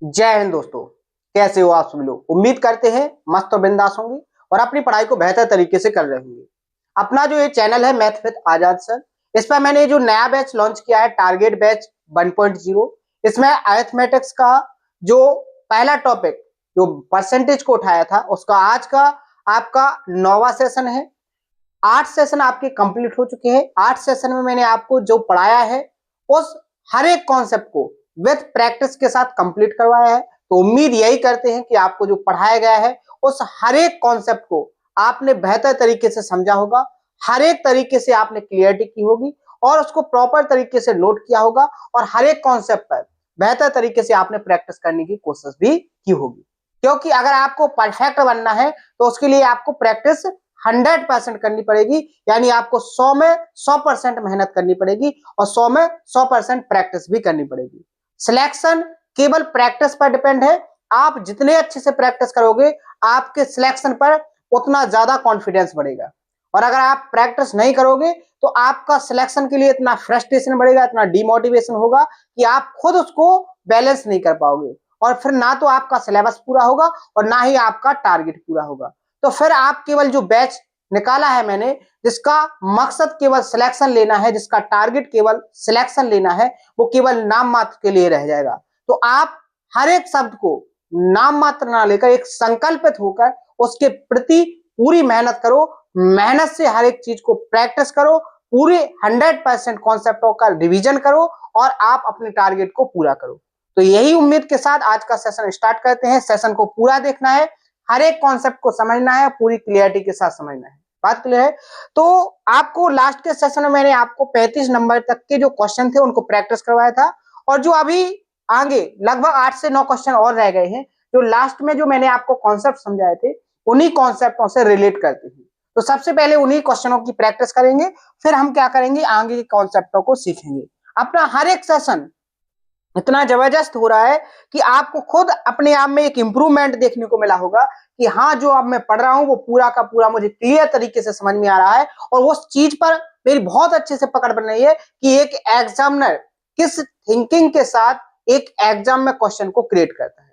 जय हिंद दोस्तों, कैसे हो आप सभी लोग। उम्मीद करते हैं मस्त और बिंदास होंगे और अपनी पढ़ाई को बेहतर तरीके से कर रहे होंगे। अपना जो ये चैनल है मैथ विद आजाद सर, इस पर मैंने जो नया बैच लॉन्च किया है टारगेट बैच 1.0। इसमें अरिथमेटिक्स का जो पहला टॉपिक जो परसेंटेज को उठाया था उसका आज का आपका 9वां सेशन है। 8 सेशन आपके कंप्लीट हो चुके हैं। 8 सेशन में मैंने आपको जो पढ़ाया है उस हर एक कॉन्सेप्ट को विद प्रैक्टिस के साथ कंप्लीट करवाया है। तो उम्मीद यही करते हैं कि आपको जो पढ़ाया गया है उस हर एक कॉन्सेप्ट को आपने बेहतर तरीके से समझा होगा, हर एक तरीके से आपने क्लियरिटी की होगी और उसको प्रॉपर तरीके से नोट किया होगा और हर एक कॉन्सेप्ट पर बेहतर तरीके से आपने प्रैक्टिस करने की कोशिश भी की होगी। क्योंकि अगर आपको परफेक्ट बनना है तो उसके लिए आपको प्रैक्टिस 100% करनी पड़ेगी, यानी आपको 100 में 100% मेहनत करनी पड़ेगी और 100 में 100% प्रैक्टिस भी करनी पड़ेगी। सिलेक्शन केवल प्रैक्टिस पर डिपेंड है। आप जितने अच्छे से प्रैक्टिस करोगे आपके सिलेक्शन पर उतना ज्यादा कॉन्फिडेंस बढ़ेगा और अगर आप प्रैक्टिस नहीं करोगे तो आपका सिलेक्शन के लिए इतना फ्रस्ट्रेशन बढ़ेगा, इतना डिमोटिवेशन होगा कि आप खुद उसको बैलेंस नहीं कर पाओगे और फिर ना तो आपका सिलेबस पूरा होगा और ना ही आपका टारगेट पूरा होगा। तो फिर आप केवल जो बैच निकाला है मैंने, जिसका मकसद केवल सिलेक्शन लेना है, जिसका टारगेट केवल सिलेक्शन लेना है, वो केवल नाम मात्र के लिए रह जाएगा। तो आप हर एक शब्द को नाम मात्र ना लेकर एक संकल्पित होकर उसके प्रति पूरी मेहनत करो। मेहनत से हर एक चीज को प्रैक्टिस करो, पूरे 100% कॉन्सेप्टों का रिवीजन करो और आप अपने टारगेट को पूरा करो। तो यही उम्मीद के साथ आज का सेशन स्टार्ट करते हैं। सेशन को पूरा देखना है, हर एक कॉन्सेप्ट को समझना है, पूरी क्लियरिटी के साथ समझना है। बात क्लियर है? तो आपको लास्ट के सेशन में मैंने आपको 35 नंबर तक के जो क्वेश्चन थे उनको प्रैक्टिस करवाया था और जो अभी आगे लगभग 8 से 9 क्वेश्चन और रह गए हैं जो लास्ट में जो मैंने आपको कॉन्सेप्ट समझाए थे उन्हीं कॉन्सेप्टों से रिलेट करते हैं। तो सबसे पहले उन्हीं क्वेश्चनों की प्रैक्टिस करेंगे, फिर हम क्या करेंगे आगे के कॉन्सेप्टों को सीखेंगे। अपना हर एक सेशन इतना जबरदस्त हो रहा है कि आपको खुद अपने आप में एक इंप्रूवमेंट देखने को मिला होगा कि हाँ जो अब मैं पढ़ रहा हूं वो पूरा का पूरा मुझे क्लियर तरीके से समझ में आ रहा है और उस चीज पर मेरी बहुत अच्छे से पकड़ बन रही है कि एक एग्जामिनर किस थिंकिंग के साथ एक एग्जाम में क्वेश्चन को क्रिएट करता है।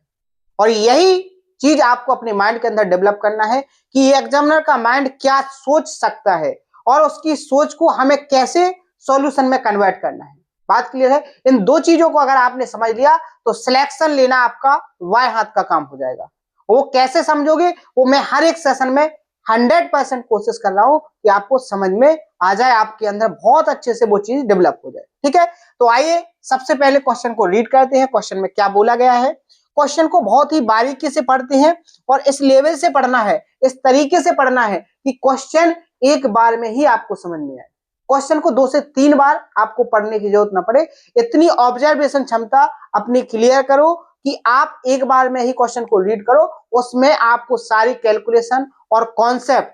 और यही चीज आपको अपने माइंड के अंदर डेवलप करना है कि एग्जामिनर का माइंड क्या सोच सकता है और उसकी सोच को हमें कैसे सॉल्यूशन में कन्वर्ट करना है। बात क्लियर है? इन दो चीजों को अगर आपने समझ लिया तो सिलेक्शन लेना आपका बाएं हाथ का काम हो जाएगा। वो कैसे समझोगे वो मैं हर एक सेशन में 100% कोशिश कर रहा हूं कि आपको समझ में आ जाए, आपके अंदर बहुत अच्छे से वो चीज डेवलप हो जाए। ठीक है, तो आइए सबसे पहले क्वेश्चन को रीड करते हैं। क्वेश्चन में क्या बोला गया है, क्वेश्चन को बहुत ही बारीकी से पढ़ते हैं और इस लेवल से पढ़ना है, इस तरीके से पढ़ना है कि क्वेश्चन एक बार में ही आपको समझ में आए। क्वेश्चन को 2 से 3 बार आपको पढ़ने की जरूरत ना पड़े। इतनी ऑब्जर्वेशन क्षमता अपनी क्लियर करो कि आप एक बार में ही क्वेश्चन को रीड करो, उसमें आपको सारी कैलकुलेशन और कॉन्सेप्ट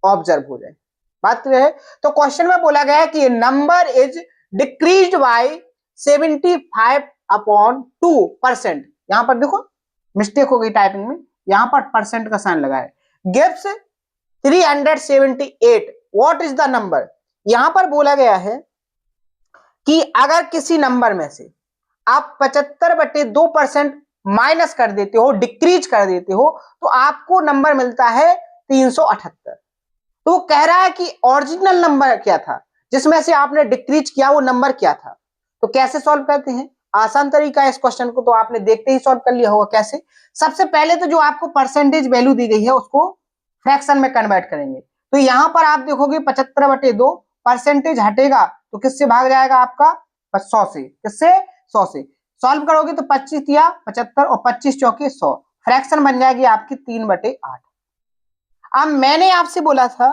ऑब्जर्व हो जाए। बात क्लियर है? तो क्वेश्चन में बोला गया है कि नंबर इज डिक्रीज्ड बाय 75/2%। यहां पर देखो मिस्टेक हो गई टाइपिंग में, यहां पर परसेंट का साइन लगा है। Gives 378। What is the number? यहां पर बोला गया है कि अगर किसी नंबर में से आप 75/2% माइनस कर देते हो, डिक्रीज कर देते हो, तो आपको नंबर मिलता है 378। तो वो कह रहा है कि ओरिजिनल नंबर क्या था जिसमें से आपने डिक्रीज किया, वो नंबर क्या था। तो कैसे सॉल्व करते हैं? आसान तरीका है, इस क्वेश्चन को तो आपने देखते ही सॉल्व कर लिया होगा। कैसे? सबसे पहले तो जो आपको परसेंटेज वैल्यू दी गई है उसको फ्रैक्शन में कन्वर्ट करेंगे। तो यहां पर आप देखोगे 75/2 परसेंटेज हटेगा तो किससे भाग जाएगा आपका 100 से। किससे? 100 से। सॉल्व करोगे तो 25 या 75 और 25 चौके 100, फ्रैक्शन बन जाएगी आपकी 3/8। अब मैंने आपसे बोला था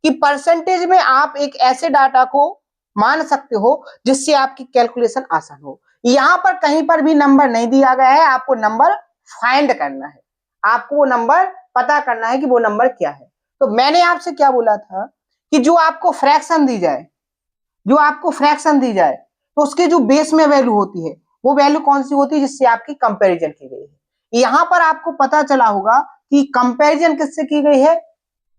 कि परसेंटेज में आप एक ऐसे डाटा को मान सकते हो जिससे आपकी कैलकुलेशन आसान हो। यहां पर कहीं पर भी नंबर नहीं दिया गया है, आपको नंबर फाइंड करना है, आपको वो नंबर पता करना है कि वो नंबर क्या है। तो मैंने आपसे क्या बोला था कि जो आपको फ्रैक्शन दी जाए, जो आपको फ्रैक्शन दी जाए तो उसके जो बेस में वैल्यू होती है वो वैल्यू कौन सी होती है जिससे आपकी कंपैरिजन की गई है। यहां पर आपको पता चला होगा कि कंपैरिजन किससे की गई है?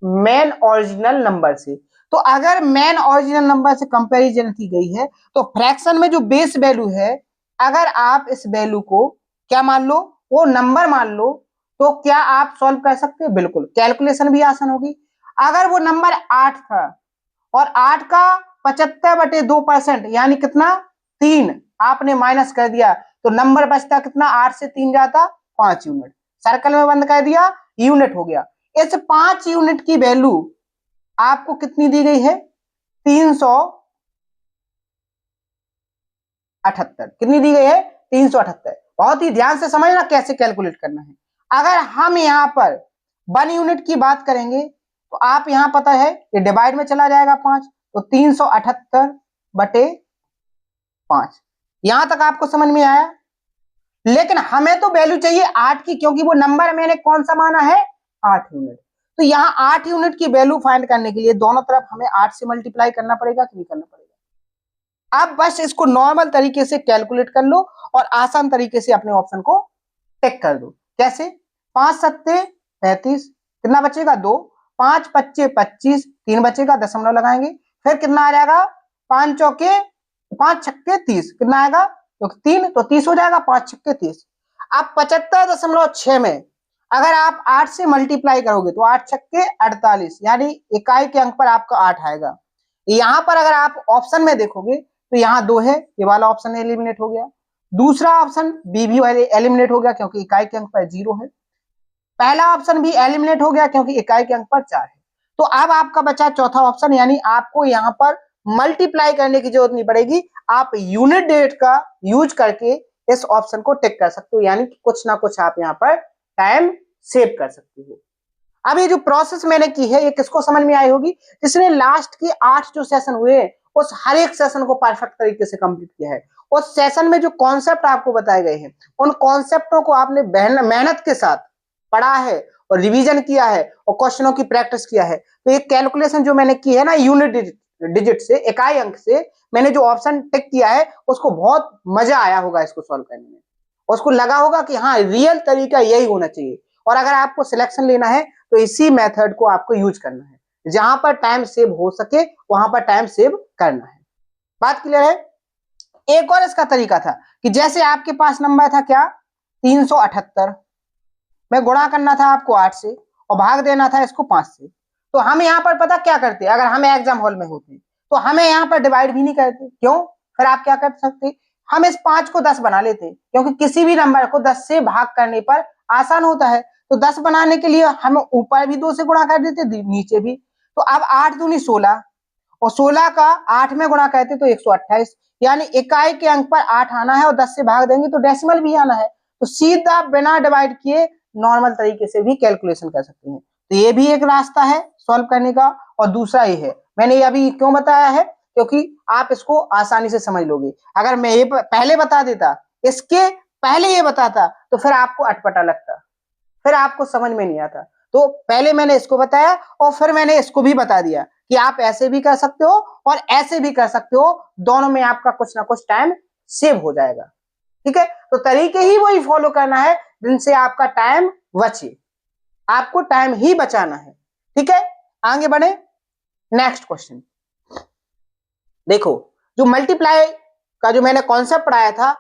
मेन ओरिजिनल नंबर से। तो अगर मेन ओरिजिनल नंबर से कंपैरिजन की गई है तो फ्रैक्शन में जो बेस वैल्यू है, अगर आप इस वैल्यू को क्या मान लो, वो नंबर मान लो, तो क्या आप सॉल्व कर सकते हैं? बिल्कुल, कैलकुलेशन भी आसान होगी। अगर वो नंबर 8 था और 8 का 75/2% यानी कितना 3 आपने माइनस कर दिया, तो नंबर बचता कितना? 8 से 3 जाता 5 यूनिट। सर्कल में बंद कर दिया, यूनिट हो गया। इस 5 यूनिट की वैल्यू आपको कितनी दी गई है? 378। कितनी दी गई है? 378। बहुत ही ध्यान से समझना कैसे कैलकुलेट करना है। अगर हम यहां पर 1 यूनिट की बात करेंगे तो आप यहां पता है कि डिवाइड में चला जाएगा 5, तो 378/5। यहां तक आपको समझ में आया? लेकिन हमें तो वैल्यू चाहिए 8 की, क्योंकि वो नंबर मैंने कौन सा माना है? 8 यूनिट। तो यहां 8 यूनिट की वैल्यू फाइंड करने के लिए दोनों तरफ हमें 8 से मल्टीप्लाई करना पड़ेगा कि नहीं करना पड़ेगा? आप बस इसको नॉर्मल तरीके से कैलकुलेट कर लो और आसान तरीके से अपने ऑप्शन को टिक कर दो। कैसे? 5 सत्ते 35, कितना बचेगा? 2, 5 पच्चे 25, 3 बचेगा, दशमलव लगाएंगे, फिर कितना आ जाएगा? 5 चौके 5 छक्के 30, कितना आएगा? तो 3, तो 30 हो जाएगा, 5 छक्के 30। अब 75.6 में अगर आप 8 से मल्टीप्लाई करोगे तो 8 छक्के 48, यानी इकाई के अंक पर आपका 8 आएगा। यहां पर अगर आप ऑप्शन में देखोगे तो यहाँ 2 है, ये वाला ऑप्शन एलिमिनेट हो गया। दूसरा ऑप्शन बी भी एलिमिनेट हो गया क्योंकि इकाई के अंक पर 0 है। पहला ऑप्शन भी एलिमिनेट हो गया क्योंकि इकाई के अंक पर 4 है। तो अब आपका बचा चौथा ऑप्शन, यानी आपको यहाँ पर मल्टीप्लाई करने की जरूरत नहीं पड़ेगी, आप यूनिट डेट का यूज करके इस ऑप्शन को टिक कर सकते हो, यानी कुछ ना कुछ आप यहाँ पर टाइम सेव कर सकते हो। अब ये जो प्रोसेस मैंने की है ये किसको समझ में आई होगी? जिसने लास्ट के 8 जो सेशन हुए उस हर एक सेशन को परफेक्ट तरीके से कंप्लीट किया है। उस सेशन में जो कॉन्सेप्ट आपको बताए गए हैं उन कॉन्सेप्टों को आपने मेहनत के साथ पढ़ा है और रिवीजन किया है और क्वेश्चनों की प्रैक्टिस किया है। तो ये कैलकुलेशन जो मैंने की है ना यूनिट डिजिट से, इकाई अंक से मैंने जो ऑप्शन टिक किया है उसको बहुत मजा आया होगा इसको सॉल्व करने में। उसको लगा होगा कि हाँ रियल तरीका यही होना चाहिए। और अगर आपको सिलेक्शन लेना है तो इसी मेथड को आपको यूज करना है। जहां पर टाइम सेव हो सके वहां पर टाइम सेव करना है। बात क्लियर है? एक और इसका तरीका था कि जैसे आपके पास नंबर था क्या 378 में गुणा करना था आपको 8 से और भाग देना था इसको 5 से। तो हम यहाँ पर पता क्या करते, अगर हम एग्जाम हॉल में होते तो हमें यहाँ पर डिवाइड भी नहीं करते। क्यों? फिर आप क्या कर सकते, हम इस 5 को 10 बना लेते, क्योंकि किसी भी नंबर को 10 से भाग करने पर आसान होता है। तो 10 बनाने के लिए हम ऊपर भी 2 से गुणा कर देते, नीचे भी। तो अब 8 दूनी 16 और 16 का 8 में गुणा करते तो 128, यानी इकाई के अंक पर 8 आना है और 10 से भाग देंगे तो डेसिमल भी आना है। तो सीधा बिना डिवाइड किए नॉर्मल तरीके से भी कैलकुलेशन कर सकते हैं। तो ये भी एक रास्ता है सॉल्व करने का। और दूसरा ये है, मैंने ये अभी क्यों बताया है, क्योंकि आप इसको आसानी से समझ लोगे। अगर मैं ये पहले बता देता, इसके पहले ये बताता, तो फिर आपको अटपटा लगता, फिर आपको समझ में नहीं आता। तो पहले मैंने इसको बताया और फिर मैंने इसको भी बता दिया कि आप ऐसे भी कर सकते हो और ऐसे भी कर सकते हो, दोनों में आपका कुछ ना कुछ टाइम सेव हो जाएगा। ठीक है? तो तरीके ही वही फॉलो करना है जिनसे आपका टाइम बचे, आपको टाइम ही बचाना है। ठीक है, आगे बढ़े। नेक्स्ट क्वेश्चन देखो, जो मल्टीप्लाई का जो मैंने कॉन्सेप्ट पढ़ाया था,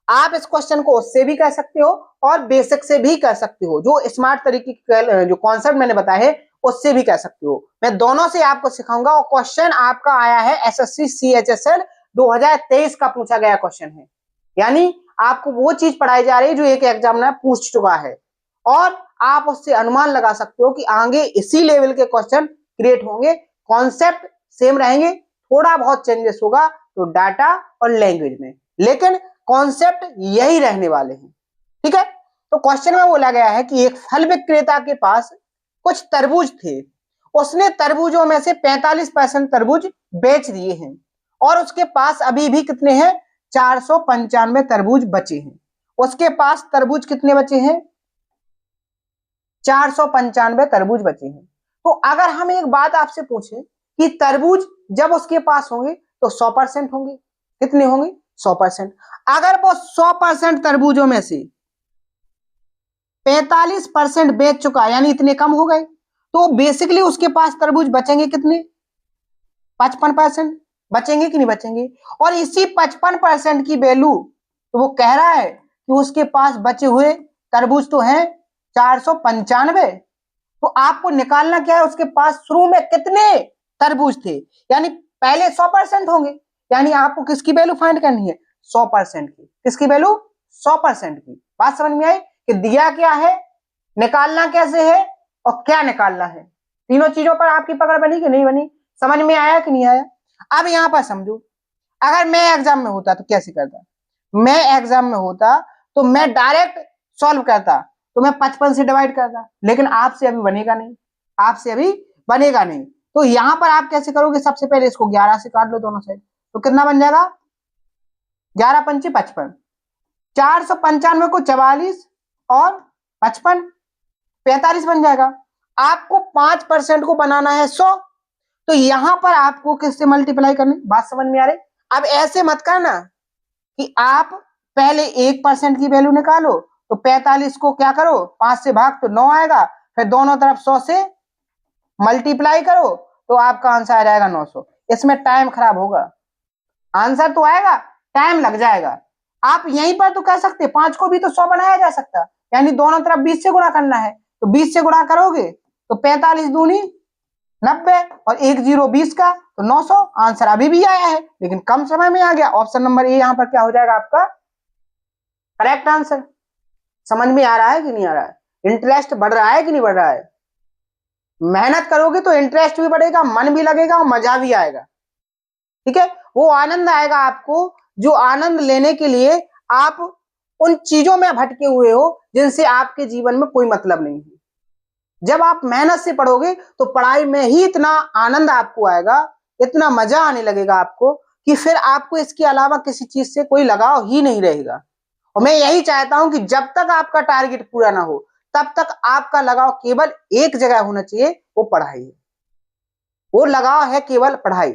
आप इस क्वेश्चन को उससे भी कर सकते हो और बेसिक से भी कर सकते हो। जो स्मार्ट तरीके के जो कॉन्सेप्ट मैंने बताया है उससे भी कर सकते हो। मैं दोनों से आपको सिखाऊंगा। और क्वेश्चन आपका आया है एसएससी CHSL 2023 का पूछा गया क्वेश्चन है, यानी आपको वो चीज पढ़ाई जा रही है जो एक एग्जामिनर पूछ चुका है और आप उससे अनुमान लगा सकते हो कि आगे इसी लेवल के क्वेश्चन क्रिएट होंगे। कॉन्सेप्ट सेम रहेंगे, थोड़ा बहुत चेंजेस होगा तो डाटा और लैंग्वेज में, लेकिन कॉन्सेप्ट यही रहने वाले हैं। ठीक है? तो क्वेश्चन में बोला गया है कि एक फल विक्रेता के पास कुछ तरबूज थे, उसने तरबूजों में से 45% तरबूज बेच दिए हैं और उसके पास अभी भी कितने हैं? 495 तरबूज बचे हैं। उसके पास तरबूज कितने बचे हैं? 495 तरबूज बचे हैं। तो अगर हम एक बात आपसे पूछें कि तरबूज जब उसके पास होंगे तो 100% होंगे, कितने होंगे? 100%। अगर वो 100% तरबूजों में से 45% बेच चुका, यानी इतने कम हो गए, तो बेसिकली उसके पास तरबूज बचेंगे कितने? 55% बचेंगे कि नहीं बचेंगे? और इसी 55% की वैल्यू तो वो कह रहा है कि उसके पास बचे हुए तरबूज तो है 495। तो आपको निकालना क्या है, उसके पास शुरू में कितने तरबूज थे, यानी पहले 100% होंगे, यानी आपको किसकी वैल्यू फाइंड करनी है, 100% की। किसकी वैल्यू, 100% की। बात समझ में आई कि दिया क्या है, निकालना कैसे है और क्या निकालना है। तीनों चीजों पर आपकी पकड़ बनी कि नहीं बनी, समझ में आया कि नहीं आया। अब यहां पर समझो, अगर मैं एग्जाम में होता तो कैसे करता, मैं एग्जाम में होता तो मैं डायरेक्ट सॉल्व करता, तो मैं 55 से डिवाइड करता, लेकिन आपसे अभी बनेगा नहीं, आपसे अभी बनेगा नहीं। तो यहां पर आप कैसे करोगे, सबसे पहले इसको 11 से काट लो दोनों साइड, तो कितना बन जाएगा, 11 पंचे 55, 495 को 44 और 55, 45 बन जाएगा। आपको 5% को बनाना है 100, तो यहां पर आपको किससे मल्टीप्लाई करनी, बात समझ में आ रही। अब ऐसे मत करना कि आप पहले 1% की वैल्यू निकालो, तो 45 को क्या करो, 5 से भाग तो 9 आएगा, फिर दोनों तरफ 100 से मल्टीप्लाई करो, तो आपका आंसर आ जाएगा 900। इसमें टाइम खराब होगा, आंसर तो आएगा, टाइम लग जाएगा। आप यहीं पर तो कह सकते 5 को भी तो 100 बनाया जा सकता, यानी दोनों तरफ 20 से गुणा करना है, तो 20 से गुणा करोगे तो 45 दूनी 90 और 1 0 20 का, तो 900। आंसर अभी भी आया है, लेकिन कम समय में आ गया। ऑप्शन नंबर ए यहां पर क्या हो जाएगा आपका करेक्ट आंसर। समझ में आ रहा है कि नहीं आ रहा है, इंटरेस्ट बढ़ रहा है कि नहीं बढ़ रहा है। मेहनत करोगे तो इंटरेस्ट भी बढ़ेगा, मन भी लगेगा और मजा भी आएगा, ठीक है। वो आनंद आएगा आपको जो आनंद लेने के लिए आप उन चीजों में भटके हुए हो जिनसे आपके जीवन में कोई मतलब नहीं है। जब आप मेहनत से पढ़ोगे तो पढ़ाई में ही इतना आनंद आपको आएगा, इतना मजा आने लगेगा आपको कि फिर आपको इसके अलावा किसी चीज से कोई लगाव ही नहीं रहेगा। और मैं यही चाहता हूं कि जब तक आपका टारगेट पूरा ना हो तब तक आपका लगाव केवल एक जगह होना चाहिए, वो पढ़ाई है। वो लगाव है केवल पढ़ाई।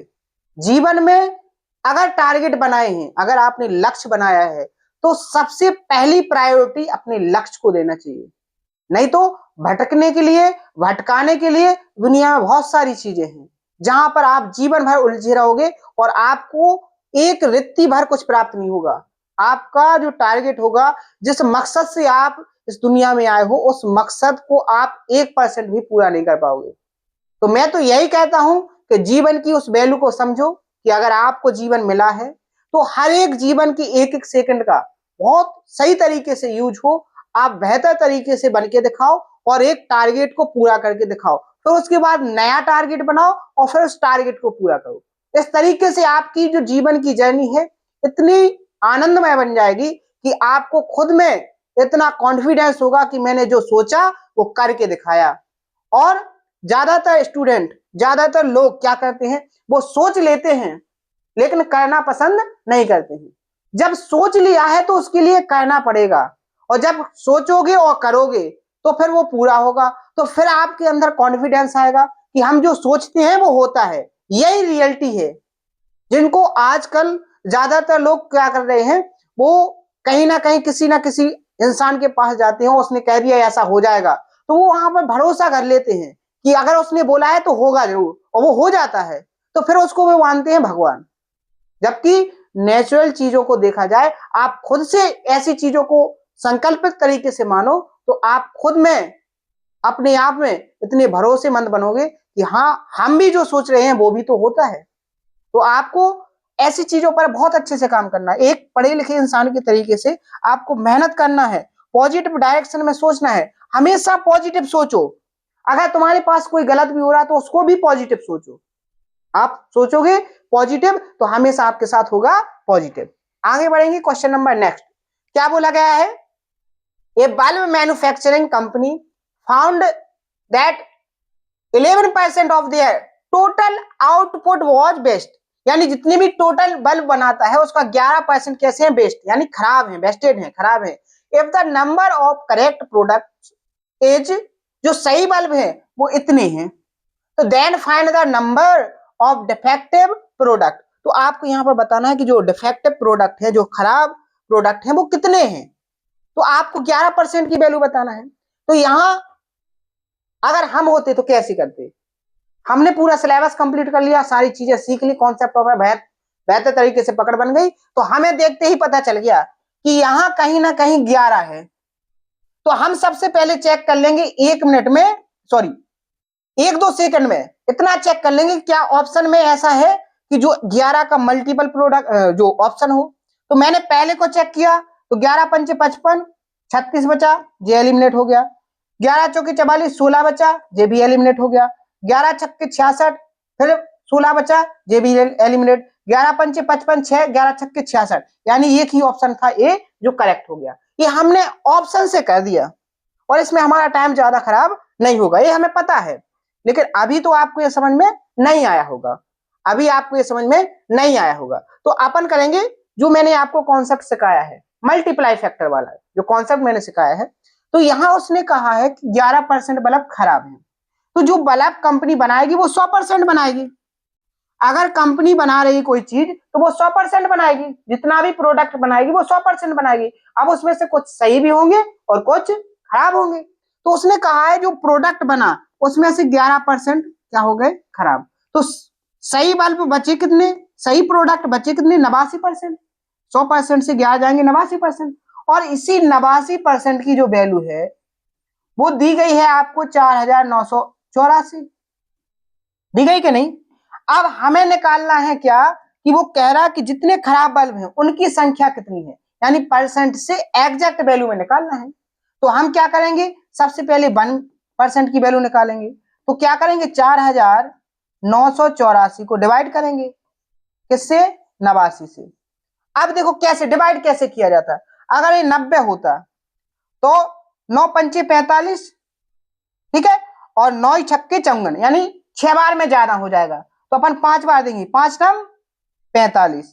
जीवन में अगर टारगेट बनाए हैं, अगर आपने लक्ष्य बनाया है, तो सबसे पहली प्रायोरिटी अपने लक्ष्य को देना चाहिए। नहीं तो भटकने के लिए, भटकाने के लिए दुनिया में बहुत सारी चीजें हैं जहां पर आप जीवन भर उलझे रहोगे और आपको एक रित्ती भर कुछ प्राप्त नहीं होगा। आपका जो टारगेट होगा, जिस मकसद से आप इस दुनिया में आए हो, उस मकसद को आप 1% भी पूरा नहीं कर पाओगे। तो मैं तो यही कहता हूं कि जीवन की उस वैल्यू को समझो कि अगर आपको जीवन मिला है तो हर एक जीवन की एक एक सेकंड का बहुत सही तरीके से यूज हो, आप बेहतर तरीके से बन के दिखाओ और एक टारगेट को पूरा करके दिखाओ, फिर उसके बाद नया टारगेट बनाओ और फिर उस टारगेट को पूरा करो। इस तरीके से आपकी जो जीवन की जर्नी है इतनी आनंदमय बन जाएगी कि आपको खुद में इतना कॉन्फिडेंस होगा कि मैंने जो सोचा वो करके दिखाया। और ज्यादातर स्टूडेंट, ज्यादातर लोग क्या करते हैं, वो सोच लेते हैं लेकिन करना पसंद नहीं करते हैं। जब सोच लिया है तो उसके लिए करना पड़ेगा, और जब सोचोगे और करोगे तो फिर वो पूरा होगा, तो फिर आपके अंदर कॉन्फिडेंस आएगा कि हम जो सोचते हैं वो होता है। यही रियलिटी है जिनको आजकल ज्यादातर लोग क्या कर रहे हैं, वो कहीं ना कहीं किसी ना किसी इंसान के पास जाते हैं, उसने कह दिया ऐसा हो जाएगा, तो वो वहां पर भरोसा कर लेते हैं कि अगर उसने बोला है तो होगा जरूर, और वो हो जाता है, तो फिर उसको वो मानते हैं भगवान। जबकि नेचुरल चीजों को देखा जाए, आप खुद से ऐसी चीजों को संकल्पित तरीके से मानो, तो आप खुद में अपने आप में इतने भरोसेमंद बनोगे कि हाँ, हम भी जो सोच रहे हैं वो भी तो होता है। तो आपको ऐसी चीजों पर बहुत अच्छे से काम करना है। एक पढ़े लिखे इंसान के तरीके से आपको मेहनत करना है, पॉजिटिव डायरेक्शन में सोचना है, हमेशा पॉजिटिव सोचो। अगर तुम्हारे पास कोई गलत भी हो रहा है तो उसको भी पॉजिटिव सोचो। आप सोचोगे पॉजिटिव तो हमेशा आपके साथ होगा पॉजिटिव। आगे बढ़ेंगे, क्वेश्चन नंबर नेक्स्ट क्या बोला गया है, a bulb manufacturing company found that 11% of their total output was waste, यानी जितनी भी टोटल बल्ब बनाता है उसका 11% कैसे है, वेस्ट, यानी खराब है, वेस्टेड है, खराब है। If the number of correct product is, जो सही बल्ब है वो इतने हैं, तो then find the number of defective product. तो आपको यहां पर बताना है कि जो डिफेक्टिव प्रोडक्ट है, जो खराब प्रोडक्ट है, वो कितने हैं। तो आपको 11% की वैल्यू बताना है। तो यहां अगर हम होते तो कैसे करते, हमने पूरा सिलेबस कंप्लीट कर लिया, सारी चीजें सीख ली, कॉन्सेप्ट ऑफ बेहतर तरीके से पकड़ बन गई, तो हमें देखते ही पता चल गया कि यहां कहीं ना कहीं 11 है, तो हम सबसे पहले चेक कर लेंगे 1 मिनट में, सॉरी 1-2 सेकंड में इतना चेक कर लेंगे क्या ऑप्शन में ऐसा है कि जो 11 का मल्टीपल प्रोडक्ट जो ऑप्शन हो। तो मैंने पहले को चेक किया तो 11 पंचे 55, 36 बचा, जे एलिमिनेट हो गया। 11 चौके 44, 16 बचा, जे भी एलिमिनेट हो गया। 11 छक्के 66, फिर 16 बचा, जे भी एलिमिनेट। 11 पंचे 55, 6, 11 छक्के 66, यानी एक ही ऑप्शन था ए जो करेक्ट हो गया। ये हमने ऑप्शन से कर दिया और इसमें हमारा टाइम ज्यादा खराब नहीं होगा, ये हमें पता है। लेकिन अभी तो आपको ये समझ में नहीं आया होगा, अभी आपको ये समझ में नहीं आया होगा। तो अपन करेंगे जो मैंने आपको कॉन्सेप्ट सिखाया है, मल्टीप्लाई फैक्टर वाला जो कॉन्सेप्ट मैंने सिखाया है। तो यहां उसने कहा है कि 11% बल्ब खराब है, तो जो बल्ब कंपनी बनाएगी वो 100% बनाएगी। अगर कंपनी बना रही कोई चीज तो वो 100% बनाएगी, जितना भी प्रोडक्ट बनाएगी वो 100% बनाएगी। अब उसमें से कुछ सही भी होंगे और कुछ खराब होंगे। तो उसने कहा है जो प्रोडक्ट बना उसमें से 11% क्या हो गए, खराब। तो सही बल्ब बचे कितने, सही प्रोडक्ट बचे कितने, 89%। 100% से 11 जाएंगे 89%, और इसी 89% की जो वैल्यू है वो दी गई है आपको 4984, दी गई कि नहीं। अब हमें निकालना है क्या कि वो कह रहा कि जितने खराब बल्ब हैं उनकी संख्या कितनी है, यानी परसेंट से एग्जैक्ट वैल्यू में निकालना है। तो हम क्या करेंगे, सबसे पहले 1% की वैल्यू निकालेंगे। तो क्या करेंगे, 4984 को डिवाइड करेंगे किससे, 89 से। अब देखो कैसे डिवाइड कैसे किया जाता है। अगर ये 90 होता तो 9 पंचे 45, ठीक है, और 9 छक्के 54, यानी 6 बार में ज्यादा हो जाएगा। तो अपन 5 बार देंगे, 5 नम 45,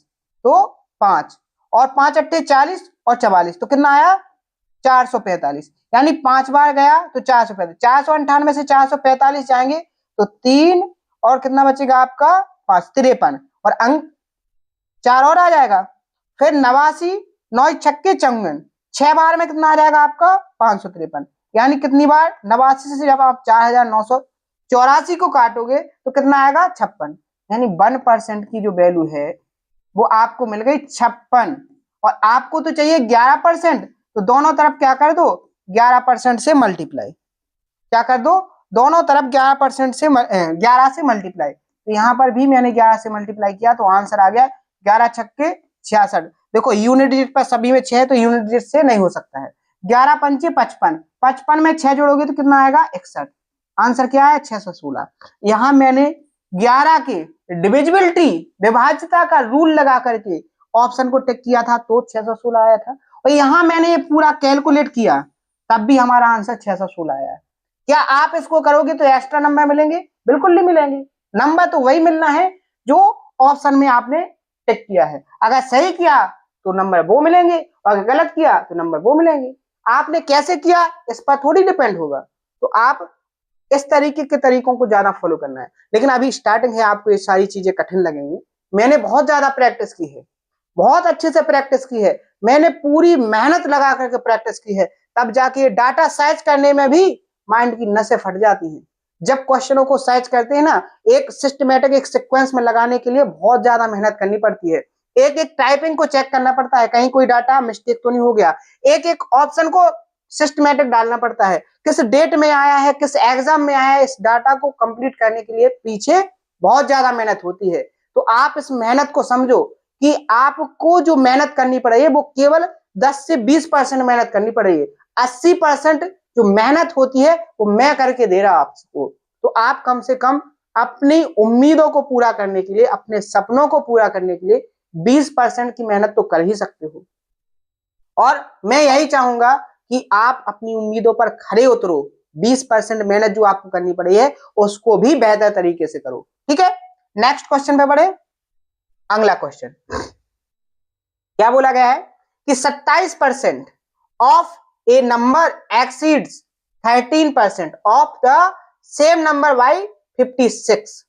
तो 5 और 5 अट्ठे 40 और 44, तो कितना आया 445, यानी 5 बार गया तो 445। 498 से 445 जाएंगे तो 3 और कितना बचेगा आपका 5, 53, और अंक 4 और आ जाएगा। फिर 89, 9 छक्के 54, 6 बार में कितना आ जाएगा आपका 553, यानी कितनी बार 89 से जब आप 4984 को काटोगे तो कितना आएगा 56, यानी 1% की जो वैल्यू है वो आपको मिल गई 56। और आपको तो चाहिए 11%, तो दोनों तरफ क्या कर दो 11% से मल्टीप्लाई, क्या कर दो दोनों तरफ 11% से 11 से मल्टीप्लाई। तो यहां पर भी मैंने 11 से मल्टीप्लाई किया तो आंसर आ गया 11 छक्के 66। देखो यूनिट डिजिट पर सभी में 6 तो यूनिट डिजिट से नहीं हो सकता है। 11 पंचे 55, 55 में 6 जोड़ोगे तो कितना आएगा 61, आंसर क्या है 616। यहां मैंने 11 के डिविजिबिलिटी विभाज्यता का रूल लगा करके ऑप्शन को टिक किया था तो 616 आया था, और यहां मैंने ये पूरा कैलकुलेट किया तब भी हमारा आंसर 616 आया है। क्या आप इसको करोगे तो एक्स्ट्रा नंबर मिलेंगे, बिल्कुल नहीं मिलेंगे। नंबर तो वही मिलना है जो ऑप्शन में आपने टिक किया है। अगर सही किया तो नंबर वो मिलेंगे, और अगर गलत किया तो नंबर वो मिलेंगे। आपने कैसे किया इस पर थोड़ी डिपेंड होगा। तो आप इस तरीके के तरीकों को ज्यादा फॉलो करना है। लेकिन अभी स्टार्टिंग है, आपको ये सारी चीजें कठिन लगेंगी। मैंने बहुत ज्यादा प्रैक्टिस की है, बहुत अच्छे से प्रैक्टिस की है, मैंने पूरी मेहनत लगा करके प्रैक्टिस की है, तब जाके डाटा सर्च करने में भी माइंड की नसें फट जाती हैं। जब क्वेश्चनों को सर्च करते हैं ना, एक सिस्टमेटिक एक सीक्वेंस में लगाने के लिए बहुत ज्यादा मेहनत करनी पड़ती है। एक एक टाइपिंग को चेक करना पड़ता है, कहीं कोई डाटा मिस्टेक तो नहीं हो गया। एक एक ऑप्शन को सिस्टमेटिक डालना पड़ता है, किस डेट में आया है, किस एग्जाम में आया है। इस डाटा को कंप्लीट करने के लिए पीछे बहुत ज्यादा मेहनत होती है। तो आप इस मेहनत को समझो कि आपको जो मेहनत करनी पड़ रही है वो केवल 10 से 20% मेहनत करनी पड़ रही है। 80% जो मेहनत होती है वो मैं करके दे रहा आपको। तो आप कम से कम अपनी उम्मीदों को पूरा करने के लिए, अपने सपनों को पूरा करने के लिए 20% की मेहनत तो कर ही सकते हो। और मैं यही चाहूंगा कि आप अपनी उम्मीदों पर खरे उतरो। 20% मेहनत जो आपको करनी पड़ी है उसको भी बेहतर तरीके से करो, ठीक है। नेक्स्ट क्वेश्चन पे बढ़े। अगला क्वेश्चन क्या बोला गया है कि 27% of A number exceeds 13% of the same number by 56,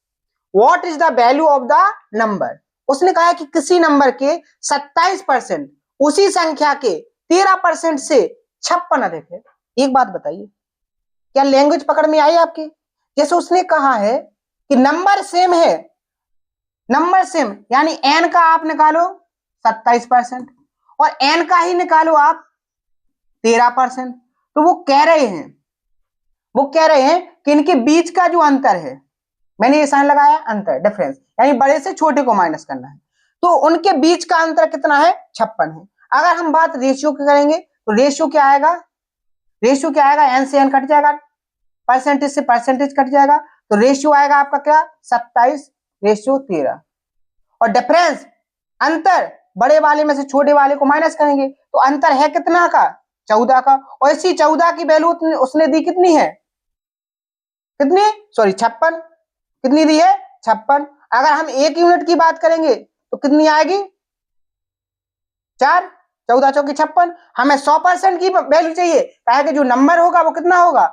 what is the value of the number. उसने कहा है कि किसी नंबर के 27% उसी संख्या के 13% से 56 अधिक है। एक बात बताइए, क्या लैंग्वेज पकड़ में आई आपकी। जैसे उसने कहा है कि नंबर सेम है, नंबर सेम यानी एन का आप निकालो 27% और एन का ही निकालो आप 13%, तो वो कह रहे हैं कि इनके बीच का जो अंतर है, मैंने ये साइन लगाया अंतर, डिफरेंस, यानी बड़े से छोटे को माइनस करना है, तो उनके बीच का अंतर कितना है, 56 है। अगर हम बात रेशियो की करेंगे तो रेशियो क्या आएगा, एन से एन कट जाएगा, परसेंटेज से परसेंटेज कट जाएगा, तो रेशियो आएगा आपका क्या, 27:13। और डिफरेंस, अंतर, बड़े वाले में से छोटे वाले को माइनस करेंगे तो अंतर है कितना का, 14 का। और इसी 14 की वैल्यू उसने दी कितनी है, कितनी, सॉरी 56, कितनी दी है, 56। अगर हम एक यूनिट की बात करेंगे तो कितनी आएगी, 4, 14 चौकी 56। हमें 100% की वैल्यू चाहिए, कहा कि जो नंबर होगा वो कितना होगा,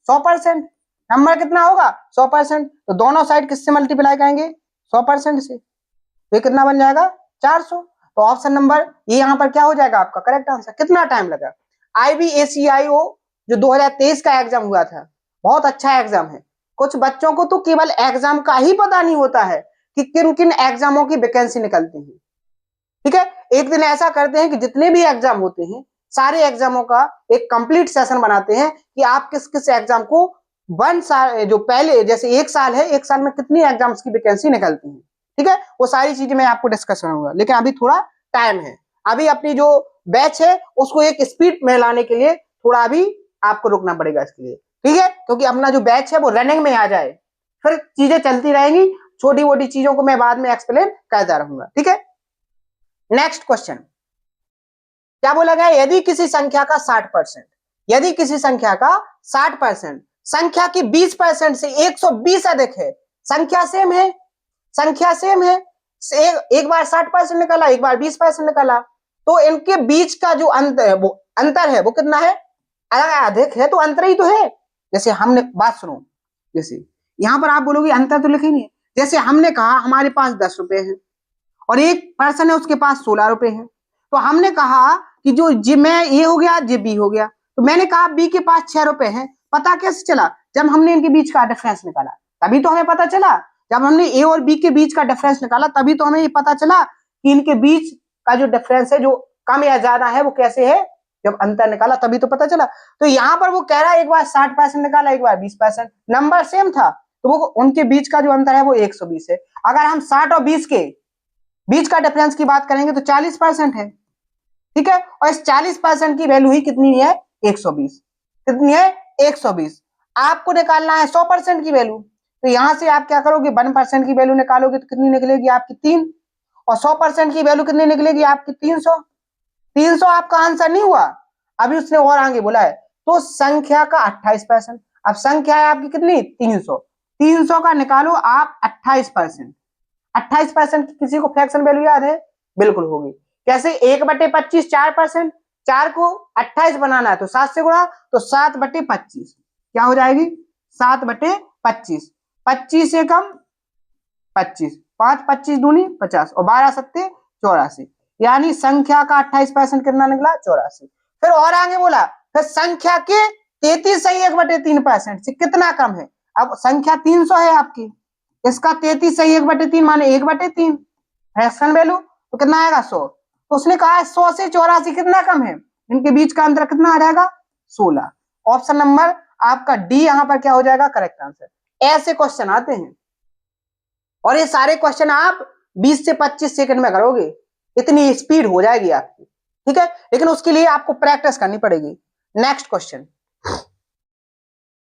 100%। नंबर कितना होगा, 100%। तो दोनों साइड किससे मल्टीप्लाई करेंगे, 100% से, तो ये कितना बन जाएगा, 400। तो ऑप्शन नंबर ये यहाँ पर क्या हो जाएगा आपका करेक्ट आंसर। कितना टाइम लगा, IBACIO जो 2023 का एग्जाम हुआ था, बहुत अच्छा एग्जाम है। कुछ बच्चों को तो केवल एग्जाम का ही पता नहीं होता है कि किन किन एग्जामों की वैकेंसी निकलती है। ठीक है, एक दिन ऐसा करते हैं कि जितने भी एग्जाम होते हैं सारे एग्जामों का एक कंप्लीट सेशन बनाते हैं कि आप किस किस एग्जाम को 1 साल, जो पहले जैसे 1 साल है, 1 साल में कितनी एग्जाम्स की वैकेंसी निकलती है। ठीक है, वो सारी चीजें मैं आपको डिस्कस करूंगा, लेकिन अभी थोड़ा टाइम है, अभी अपनी जो बैच है उसको एक स्पीड में लाने के लिए थोड़ा अभी आपको रुकना पड़ेगा इसके लिए। ठीक है, क्योंकि अपना जो बैच है वो रनिंग में आ जाए, फिर चीजें चलती रहेंगी, छोटी मोटी चीजों को मैं बाद में एक्सप्लेन करता रहूंगा। ठीक है, नेक्स्ट क्वेश्चन क्या बोला गया, यदि किसी संख्या का 60%, यदि किसी संख्या का 60% संख्या की 20% से 120 अधिक है, संख्या सेम है, संख्या सेम है, एक बार 60% निकाला, एक बार 20% निकाला, तो इनके बीच का जो अंतर है वो कितना है, अगर अधिक है तो अंतर ही तो है। जैसे हमने बात सुनो, जैसे यहां पर आप बोलोगे अंतर तो लिखे नहीं है, जैसे हमने कहा हमारे पास 10 रुपए है और एक पर्सन है उसके पास 16 रुपए है, तो हमने कहा कि जो जी में ए हो गया, जे बी हो गया, तो मैंने कहा बी के पास 6 रुपए है, पता कैसे चला, जब हमने इनके बीच का डिफरेंस निकाला तभी तो हमें पता चला, जब हमने ए और बी के बीच का डिफरेंस निकाला तभी तो हमें ये पता चला कि इनके बीच का जो डिफरेंस है, जो कम या ज्यादा है, वो कैसे है, जब अंतर निकाला तभी तो पता चला। तो यहाँ पर वो कह रहा है एक बार 60% निकाला, एक बार 20%, नंबर सेम था, तो वो उनके बीच का जो अंतर है वो 120 है। अगर हम 60 और 20 के बीच का डिफरेंस की बात करेंगे तो 40% है। ठीक है, और इस 40% की वैल्यू ही कितनी है, 120, कितनी है, 120। आपको निकालना है 100% की वैल्यू, तो यहां से आप क्या करोगे, 1% की वैल्यू निकालोगे तो कितनी निकलेगी आपकी 3, और 100% की वैल्यू कितनी निकलेगी आपकी 300। 300 आपका आंसर नहीं हुआ, अभी उसने और आगे बोला है, तो संख्या का 28%, अब संख्या है आपकी कितनी, 300, 300 का निकालो आप 28%। 28% की किसी को फ्रैक्शन वैल्यू याद है, बिल्कुल होगी, कैसे, 1/25 4%, 4 को 28 बनाना है तो 7 से गुणा, तो 7/25 क्या हो जाएगी, 7/25, 25 से कम 25, 5 25 दूनी 50 और 12 सत्ते 84, यानी संख्या का 28% कितना निकला, 84। फिर और आगे बोला, फिर संख्या के 33/1/3% से कितना कम है, अब संख्या 300 है आपकी, इसका 33/1/3 माने 1/3 फ्रैक्शन वैल्यू, तो कितना आएगा 100, तो उसने कहा है 100 से 84 कितना कम है, इनके बीच का अंतर कितना आ जाएगा, 16। ऑप्शन नंबर आपका डी यहाँ पर क्या हो जाएगा करेक्ट आंसर। ऐसे क्वेश्चन आते हैं और ये सारे क्वेश्चन आप 20 से 25 सेकंड में करोगे, इतनी स्पीड हो जाएगी आपकी। ठीक है, लेकिन उसके लिए आपको प्रैक्टिस करनी पड़ेगी। नेक्स्ट क्वेश्चन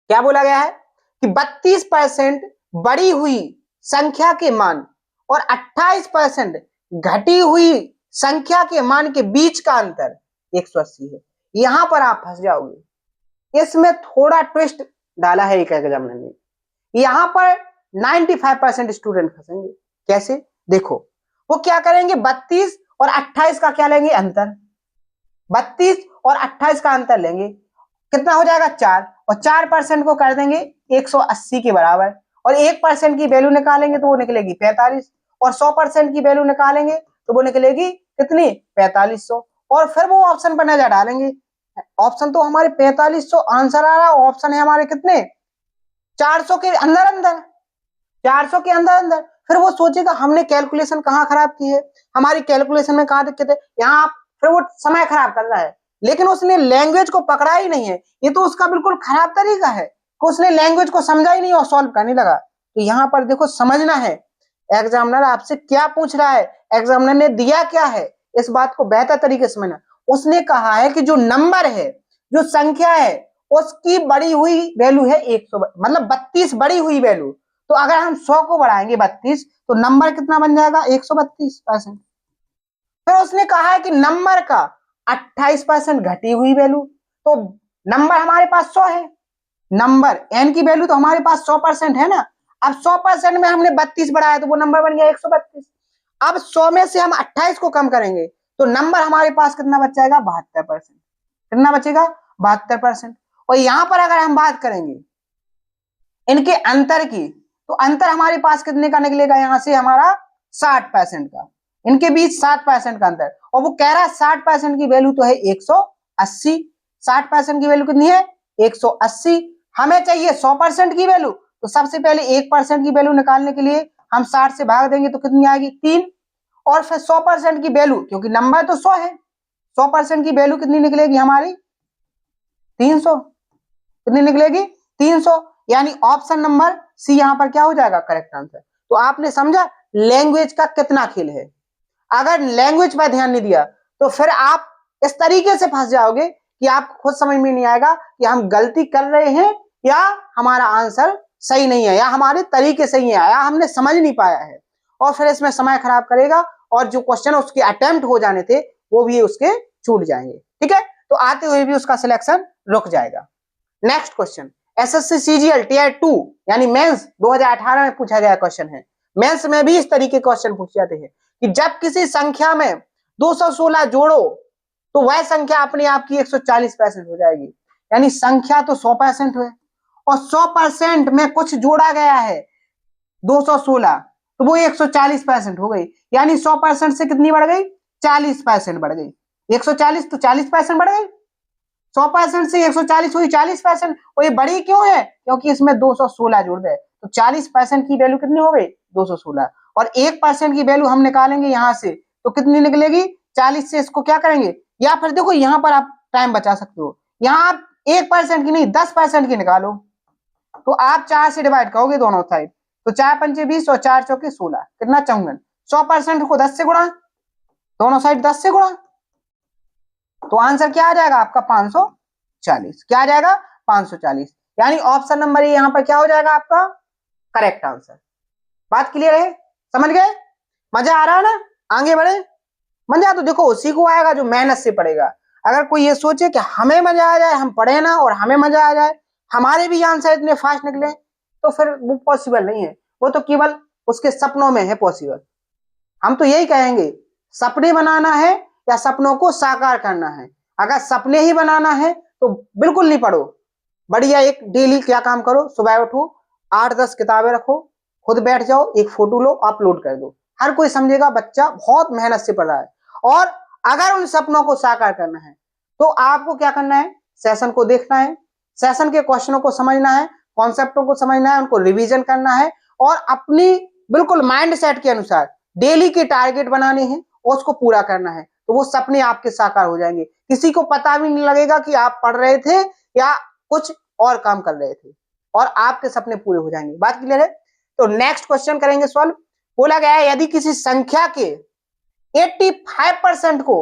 क्या बोला गया है कि 32% बढ़ी हुई संख्या के मान और 28% घटी हुई संख्या के मान के बीच का अंतर 180 है। यहां पर आप फंस जाओगे, इसमें थोड़ा ट्विस्ट डाला है एक एग्जामिनर ने, यहां पर 95% स्टूडेंट फंसेंगे। कैसे, देखो वो क्या करेंगे, 32 और 28 का क्या लेंगे अंतर, 32 और 28 का अंतर लेंगे, कितना हो जाएगा 4, और 4% को कर देंगे 180 के बराबर, और 1% की वैल्यू निकालेंगे तो वो निकलेगी 45, और 100% की वैल्यू निकालेंगे तो वो निकलेगी कितनी, 4500, और फिर वो ऑप्शन पर नजर डालेंगे, ऑप्शन तो हमारे 4500 आंसर आ रहा है, ऑप्शन है हमारे कितने 400 के अंदर अंदर, 400 के अंदर अंदर। फिर वो सोचेगा हमने कैलकुलेशन कहाँ खराब की है, हमारी कैलकुलेशन में कहाँ दिक्कत है, यहाँ फिर वो समय खराब कर रहा है। लेकिन उसने लैंग्वेज को पकड़ा ही नहीं है। ये तो उसका बिल्कुल खराब तरीका है कि उसने लैंग्वेज को समझा ही नहीं और सॉल्व करने लगा। तो यहाँ पर देखो समझना है एग्जामिनर आपसे क्या पूछ रहा है, एग्जामिनर ने दिया क्या है, इस बात को बेहतर तरीके से समझना। उसने कहा है कि जो नंबर है, जो संख्या है, उसकी बढ़ी हुई वैल्यू है 100, मतलब 32 बढ़ी हुई वैल्यू। तो अगर हम 100 को बढ़ाएंगे 32 तो नंबर कितना बन जाएगा 132%। फिर उसने कहा है कि नंबर का 28% घटी हुई वैल्यू। तो नंबर हमारे पास 100 है, नंबर एन की वैल्यू तो हमारे पास 100% है ना। अब 100% में हमने 32 बढ़ाया तो वो नंबर बन गया 132। अब 100 में से हम 28 को कम करेंगे तो नंबर हमारे पास कितना बच जाएगा 72%। कितना बचेगा 72%। और यहां पर अगर हम बात करेंगे इनके अंतर की, तो अंतर हमारे पास कितने का निकलेगा, यहां से हमारा 60% का, इनके बीच 60% का अंतर। और वो कह रहा है 60% की वैल्यू तो है 180। 60% की वैल्यू कितनी है 180। हमें चाहिए 100% की वैल्यू। तो सबसे पहले 1% की वैल्यू निकालने के लिए हम 60 से भाग देंगे तो कितनी आएगी 3। और फिर 100% की वैल्यू, क्योंकि नंबर तो 100 है, 100% की वैल्यू कितनी निकलेगी हमारी 300। कितनी निकलेगी 300। यानी ऑप्शन नंबर सी यहां पर क्या हो जाएगा करेक्ट आंसर। तो आपने समझा लैंग्वेज का कितना खेल है। अगर लैंग्वेज पर ध्यान नहीं दिया तो फिर आप इस तरीके से फंस जाओगे कि आप खुद समझ में नहीं आएगा कि हम गलती कर रहे हैं या हमारा आंसर सही नहीं है या हमारे तरीके सही है या हमने समझ नहीं पाया है, और फिर इसमें समय खराब करेगा और जो क्वेश्चन उसके अटेम्प्ट हो जाने थे वो भी उसके छूट जाएंगे। ठीक है, तो आते हुए भी उसका सिलेक्शन रुक जाएगा। Next question SSC CGL TR 2 यानी मेंस 2018 में पूछा गया क्वेश्चन है। मेंस में भी इस तरीके के क्वेश्चन पूछे जाते हैं कि जब किसी संख्या में 216 जोड़ो तो वह संख्या अपने आप की 140% हो जाएगी। यानी संख्या तो 100% है और 100% में कुछ जोड़ा गया है 216 तो वो 140% हो गई। यानी 100% से कितनी बढ़ गई 40% बढ़ गई। 140 तो 40% बढ़ गई, 100% से 140 हुई 40%। और ये बड़ी क्यों है क्योंकि इसमें 216 जोड़ गए तो 40% की वैल्यू कितनी हो गई 216। और 1% की वैल्यू हम निकालेंगे यहां से तो कितनी निकलेगी 40 से इसको क्या करेंगे, या फिर देखो यहां पर आप टाइम बचा सकते हो, यहां आप 1% की नहीं 10% की निकालो। तो आप 4 से डिवाइड करोगे दोनों साइड तो 4 पंचे 20 और 4 चौके 16 कितना 54। 100% को 10 से गुणा, दोनों साइड 10 से गुणा, तो आंसर क्या आ जाएगा आपका 540। क्या आ जाएगा 540। यानी ऑप्शन नंबर ए यहां पर क्या हो जाएगा आपका करेक्ट आंसर। बात क्लियर है, समझ गए, मजा आ रहा है ना, आगे बढ़े। मजा तो देखो उसी को आएगा जो मेहनत से पढ़ेगा। अगर कोई ये सोचे कि हमें मजा आ जाए, हम पढ़े ना और हमें मजा आ जाए, हमारे भी आंसर इतने फास्ट निकले, तो फिर वो पॉसिबल नहीं है, वो तो केवल उसके सपनों में है पॉसिबल। हम तो यही कहेंगे सपने बनाना है या सपनों को साकार करना है। अगर सपने ही बनाना है तो बिल्कुल नहीं पढ़ो, बढ़िया एक डेली क्या काम करो, सुबह उठो 8-10 किताबें रखो, खुद बैठ जाओ, एक फोटो लो अपलोड कर दो, हर कोई समझेगा बच्चा बहुत मेहनत से पढ़ रहा है। और अगर उन सपनों को साकार करना है तो आपको क्या करना है, सेशन को देखना है, सेशन के क्वेश्चनों को समझना है, कॉन्सेप्टों को समझना है, उनको रिवीजन करना है और अपनी बिल्कुल माइंड सेट के अनुसार डेली के टारगेट बनाने हैं और उसको पूरा करना है। तो वो सपने आपके साकार हो जाएंगे, किसी को पता भी नहीं लगेगा कि आप पढ़ रहे थे या कुछ और काम कर रहे थे, और आपके सपने पूरे हो जाएंगे। बात क्लियर है। तो नेक्स्ट क्वेश्चन करेंगे सॉल्व। बोला गया है यदि किसी संख्या के 85% को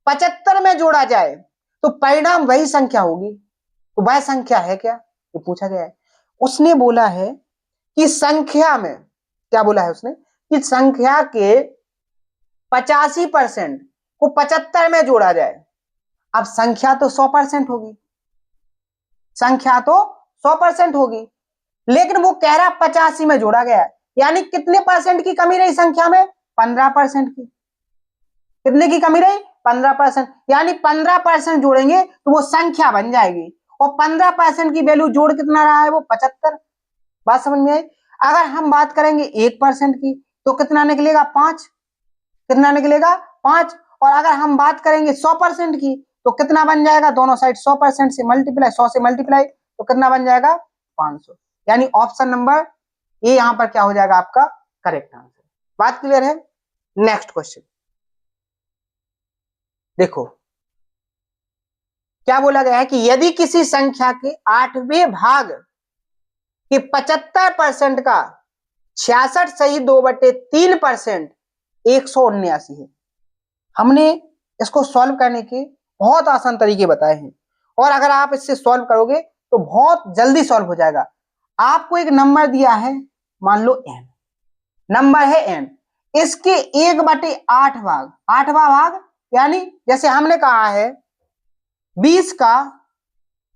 75 में जोड़ा जाए तो परिणाम वही संख्या होगी, तो वह संख्या है क्या, ये पूछा गया है। उसने बोला है कि संख्या में क्या बोला है उसने कि संख्या के 85% को 75 में जोड़ा जाए। अब संख्या तो 100% होगी, संख्या तो 100% होगी, लेकिन वो कह रहा 85 में जोड़ा गया है, यानी कितने परसेंट की कमी रही संख्या में 15% की। कितने की कमी रही 15%, यानी 15% जोड़ेंगे तो वो संख्या बन जाएगी और 15% की वैल्यू जोड़ कितना रहा है वो 75। बात समझ में आई। अगर हम बात करेंगे 1% की तो कितना निकलेगा 5, कितना निकलेगा 5। और अगर हम बात करेंगे 100% की तो कितना बन जाएगा, दोनों साइड 100% से मल्टीप्लाई, 100 से मल्टीप्लाई तो कितना बन जाएगा 500। यानी ऑप्शन नंबर ये यहां पर क्या हो जाएगा आपका करेक्ट आंसर। बात क्लियर है। नेक्स्ट क्वेश्चन देखो, क्या बोला गया है कि यदि किसी संख्या के 8वें भाग के 75% का 66 सही 2/3% 179 है। हमने इसको सॉल्व करने के बहुत आसान तरीके बताए हैं और अगर आप इससे सॉल्व करोगे तो बहुत जल्दी सॉल्व हो जाएगा। आपको एक नंबर दिया है, मान लो n, नंबर है n, इसके 1/8 भाग, 8वां भाग यानी जैसे हमने कहा है 20 का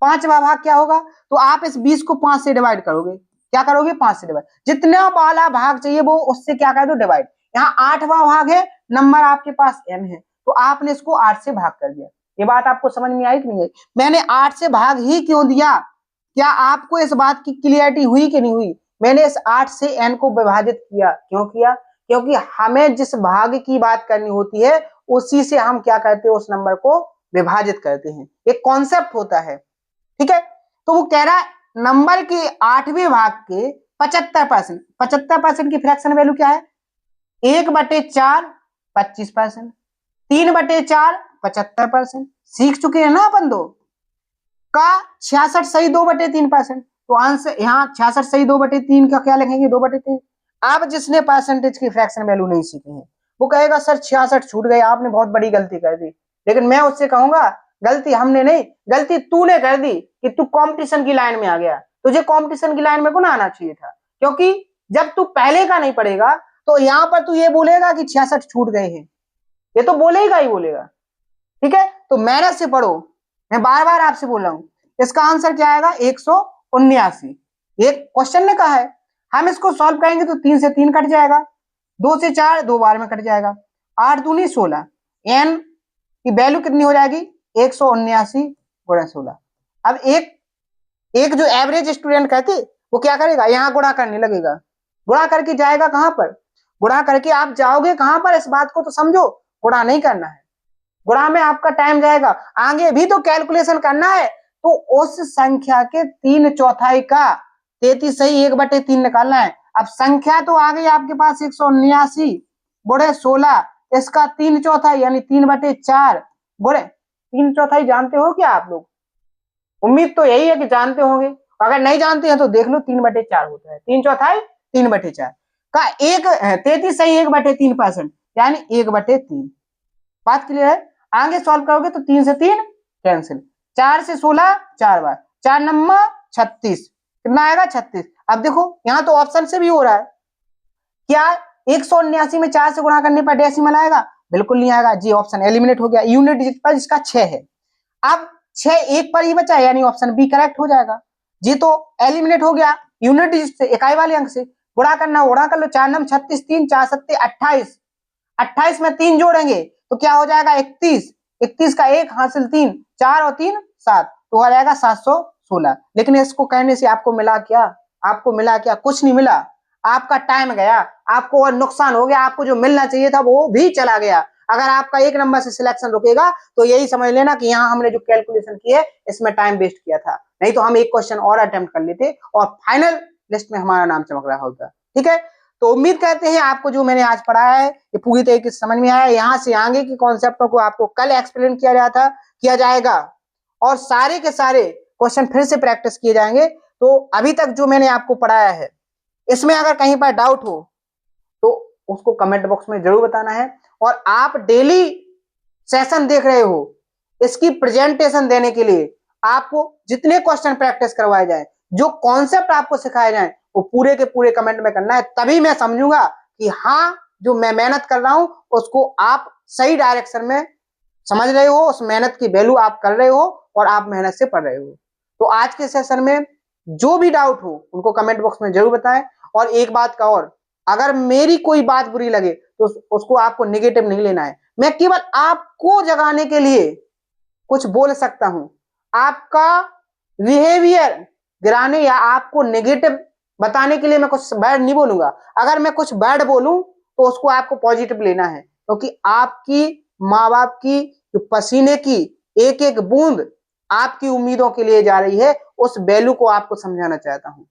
5वां भाग क्या होगा, तो आप इस 20 को 5 से डिवाइड करोगे। क्या करोगे? 5 से डिवाइड। जितना वाला भाग चाहिए वो उससे क्या कर दो? डिवाइड। यहाँ 8वां भाग है, नंबर आपके पास n है, तो आपने इसको 8 से भाग कर दिया। ये बात आपको समझ में आई कि नहीं आई? मैंने 8 से भाग ही क्यों दिया? क्या आपको इस बात की क्लियरिटी हुई कि नहीं हुई? मैंने इस 8 से n को विभाजित किया। क्यों किया? क्योंकि हमें जिस भाग की बात करनी होती है उसी से हम क्या करते हैं? उस नंबर को विभाजित करते हैं। एक कॉन्सेप्ट होता है, ठीक है। तो वो कह रहा है नंबर के 8वें भाग के 75%, 75% की फ्रैक्शन वैल्यू क्या है? 1/4 25%, 3/4 75%। सीख चुके हैं ना अपन दो का 66 सही 2/3%। तो आंसर यहाँ 66 सही 2/3 का क्या लिखेंगे? 2/3। अब जिसने परसेंटेज की फ्रैक्शन वैल्यू नहीं सीखे हैं वो कहेगा सर 66 छूट गए, आपने बहुत बड़ी गलती कर दी। लेकिन मैं उससे कहूंगा गलती हमने नहीं, गलती तूने कर दी कि तू कंपटीशन की लाइन में आ गया। तुझे कंपटीशन की लाइन में को ना आना चाहिए था, क्योंकि जब तू पहले का नहीं पढ़ेगा तो यहाँ पर तू ये बोलेगा कि 66 छूट गए हैं, ये तो बोलेगा ही बोलेगा। ठीक है, तो मेहनत से पढ़ो, मैं बार बार आपसे बोल रहा हूं। इसका आंसर क्या आएगा? 179। ये क्वेश्चन ने कहा है, हम इसको सॉल्व करेंगे तो 3 से 3 कट जाएगा, 2 से 4 2 बार में कट जाएगा, 8 दूनी 16, n की वैल्यू कितनी हो जाएगी? 179 गुणा 16। अब एक जो एवरेज स्टूडेंट कहते वो क्या करेगा? यहाँ गुणा करने लगेगा। गुणा करके जाएगा कहां पर? गुणा करके आप जाओगे कहां पर? इस बात को तो समझो, गुणा नहीं करना है, गुणा में आपका टाइम जाएगा, आगे भी तो कैलकुलेशन करना है। तो उस संख्या के 3/4 का 33 सही 1/3 निकालना है। अब संख्या तो आ गई आपके पास 179 गुणे 16, इसका 3/4 यानी 3/4 गुणे 3/4 जानते हो क्या आप लोग? उम्मीद तो यही है कि जानते होंगे, अगर नहीं जानते हैं तो देख लो 3/4 होता है। 3/4 3/4 का 33 सही 1/3% यानी 1/3। बात क्लियर है? आगे सॉल्व करोगे तो 3 से 3 कैंसिल, 4 से 16 4 बार, 4 नंबर 36, कितना आएगा? 36। अब देखो यहाँ तो ऑप्शन से भी हो रहा है, क्या 179 में 4 से गुणा करने पर डेसिमल आएगा? बिल्कुल नहीं आएगा जी, ऑप्शन एलिमिनेट हो गया। यूनिट डिजिट पर इसका 6 है, अब 6 एक पर ही बचा यानी ऑप्शन बी करेक्ट हो जाएगा। जी तो एलिमिनेट हो गया यूनिट डिजिट से, इकाई वाले अंक से। गुणा करना गुणा कर लो, 4 नम 36, 3 4 7 28, 28 में 3 जोड़ेंगे तो क्या हो जाएगा? 31, 31 का 1 हासिल 3, 4 और 3 7, तो आ जाएगा 716। लेकिन इसको कहने से आपको मिला क्या? आपको मिला क्या? कुछ नहीं मिला, आपका टाइम गया, आपको और नुकसान हो गया, आपको जो मिलना चाहिए था वो भी चला गया। अगर आपका 1 नंबर से सिलेक्शन रुकेगा तो यही समझ लेना कि यहाँ हमने जो कैलकुलेशन की है इसमें टाइम वेस्ट किया था, नहीं तो हम एक क्वेश्चन और अटेम्प्ट कर लेते और फाइनल लिस्ट में हमारा नाम चमक रहा होता। ठीक है, तो उम्मीद करते हैं आपको जो मैंने आज पढ़ाया है ये पूरी तरीके से समझ में आया। यहाँ से आगे की कॉन्सेप्टों को आपको कल एक्सप्लेन किया जाएगा और सारे के सारे क्वेश्चन फिर से प्रैक्टिस किए जाएंगे। तो अभी तक जो मैंने आपको पढ़ाया है इसमें अगर कहीं पर डाउट हो तो उसको कमेंट बॉक्स में जरूर बताना है। और आप डेली सेशन देख रहे हो, इसकी प्रेजेंटेशन देने के लिए आपको जितने क्वेश्चन प्रैक्टिस करवाए जाए, जो कॉन्सेप्ट आपको सिखाए जाए, वो पूरे के पूरे कमेंट में करना है, तभी मैं समझूंगा कि हाँ जो मैं मेहनत कर रहा हूं उसको आप सही डायरेक्शन में समझ रहे हो, उस मेहनत की वैल्यू आप कर रहे हो और आप मेहनत से पढ़ रहे हो। तो आज के सेशन में जो भी डाउट हो उनको कमेंट बॉक्स में जरूर बताएं। और एक बात का और, अगर मेरी कोई बात बुरी लगे तो उसको आपको नेगेटिव नहीं लेना है, मैं केवल आपको जगाने के लिए कुछ बोल सकता हूं। आपका बिहेवियर गिराने या आपको नेगेटिव बताने के लिए मैं कुछ बैड नहीं बोलूंगा। अगर मैं कुछ बैड बोलूं तो उसको आपको पॉजिटिव लेना है, क्योंकि आपकी माँ बाप की जो पसीने की एक एक बूंद आपकी उम्मीदों के लिए जा रही है, उस वैल्यू को आपको समझाना चाहता हूं।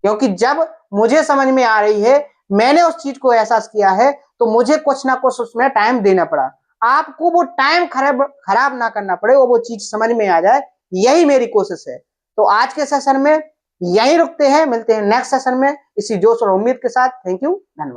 क्योंकि जब मुझे समझ में आ रही है, मैंने उस चीज को एहसास किया है, तो मुझे कुछ ना कुछ उसमें टाइम देना पड़ा। आपको वो टाइम खराब ना करना पड़े, वो चीज समझ में आ जाए, यही मेरी कोशिश है। तो आज के सेशन में यही रुकते हैं, मिलते हैं नेक्स्ट सेशन में इसी जोश और उम्मीद के साथ। थैंक यू, धन्यवाद।